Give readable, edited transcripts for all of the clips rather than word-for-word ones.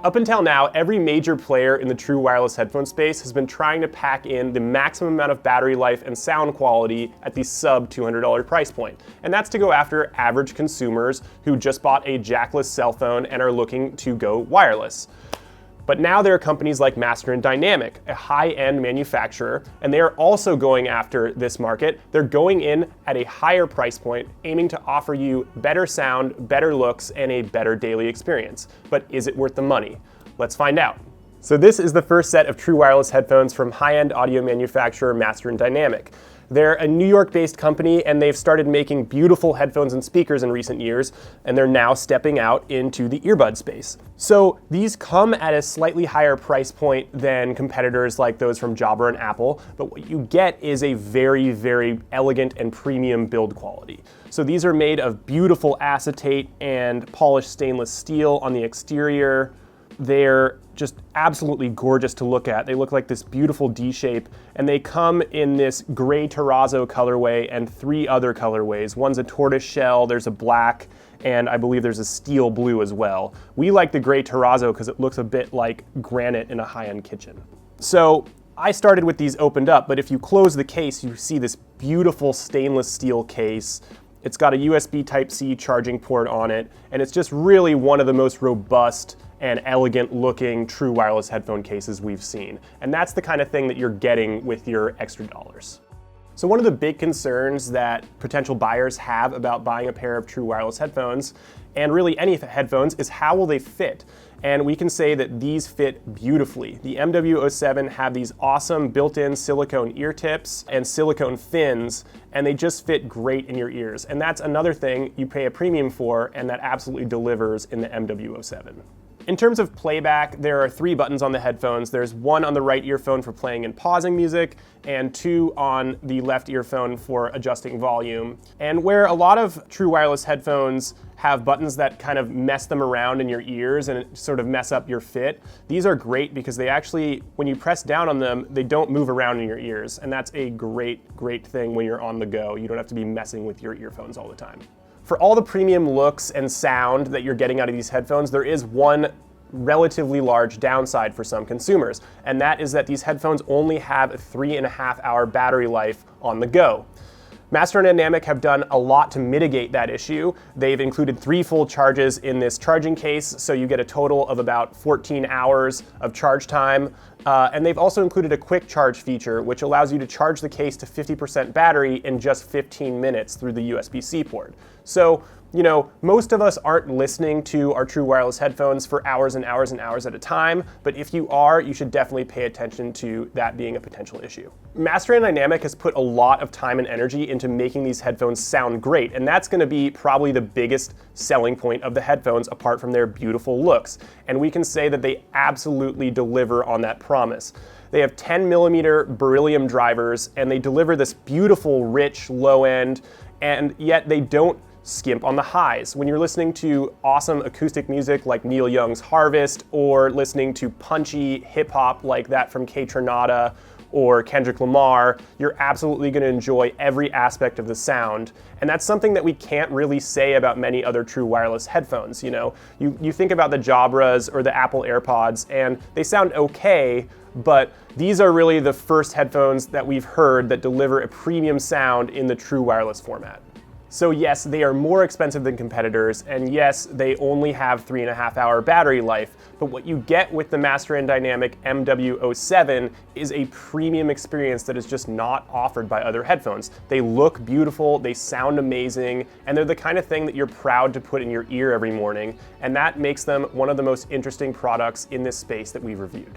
Up until now, every major player in the true wireless headphone space has been trying to pack in the maximum amount of battery life and sound quality at the sub $200 price point. And that's to go after average consumers who just bought a jackless cell phone and are looking to go wireless. But now there are companies like Master & Dynamic, a high-end manufacturer, and they are also going after this market. They're going in at a higher price point, aiming to offer you better sound, better looks, and a better daily experience. But is it worth the money? Let's find out. So this is the first set of true wireless headphones from high-end audio manufacturer Master & Dynamic. They're a New York-based company, and they've started making beautiful headphones and speakers in recent years, and they're now stepping out into the earbud space. So these come at a slightly higher price point than competitors like those from Jabra and Apple, but what you get is a very, very elegant and premium build quality. So these are made of beautiful acetate and polished stainless steel on the exterior. They're just absolutely gorgeous to look at. They look like this beautiful D shape, and they come in this gray terrazzo colorway and 3 other colorways. One's a tortoise shell, there's a black, and I believe there's a steel blue as well. We like the gray terrazzo because it looks a bit like granite in a high-end kitchen. So I started with these opened up, but if you close the case, you see this beautiful stainless steel case. It's got a USB Type-C charging port on it, and it's just really one of the most robust and elegant looking true wireless headphone cases we've seen. And that's the kind of thing that you're getting with your extra dollars. So one of the big concerns that potential buyers have about buying a pair of true wireless headphones, and really any headphones, is how will they fit? And we can say that these fit beautifully. The MW07 have these awesome built-in silicone ear tips and silicone fins, and they just fit great in your ears. And that's another thing you pay a premium for, and that absolutely delivers in the MW07. In terms of playback, there are 3 buttons on the headphones. There's 1 on the right earphone for playing and pausing music, and 2 on the left earphone for adjusting volume. And where a lot of true wireless headphones have buttons that kind of mess them around in your ears and sort of mess up your fit, these are great because they actually, when you press down on them, they don't move around in your ears. And that's a great, great thing when you're on the go. You don't have to be messing with your earphones all the time. For all the premium looks and sound that you're getting out of these headphones, there is one relatively large downside for some consumers, and that is that these headphones only have a 3.5-hour battery life on the go. Master & Dynamic have done a lot to mitigate that issue. They've included 3 full charges in this charging case, so you get a total of about 14 hours of charge time. And they've also included a quick charge feature, which allows you to charge the case to 50% battery in just 15 minutes through the USB-C port. So, you know, most of us aren't listening to our true wireless headphones for hours and hours and hours at a time, but if you are, you should definitely pay attention to that being a potential issue. Master & Dynamic has put a lot of time and energy into making these headphones sound great, and that's going to be probably the biggest selling point of the headphones apart from their beautiful looks. And we can say that they absolutely deliver on that promise. They have 10mm beryllium drivers, and they deliver this beautiful, rich, low end, and yet they don't skimp on the highs. When you're listening to awesome acoustic music like Neil Young's Harvest, or listening to punchy hip hop like that from Kaytranada or Kendrick Lamar, you're absolutely going to enjoy every aspect of the sound. And that's something that we can't really say about many other true wireless headphones. You know, you think about the Jabras or the Apple AirPods, and they sound okay, but these are really the first headphones that we've heard that deliver a premium sound in the true wireless format. So yes, they are more expensive than competitors, and yes, they only have 3.5-hour battery life, but what you get with the Master & Dynamic MW07 is a premium experience that is just not offered by other headphones. They look beautiful, they sound amazing, and they're the kind of thing that you're proud to put in your ear every morning, and that makes them one of the most interesting products in this space that we've reviewed.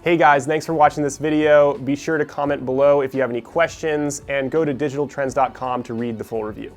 Hey guys, thanks for watching this video. Be sure to comment below if you have any questions, and go to digitaltrends.com to read the full review.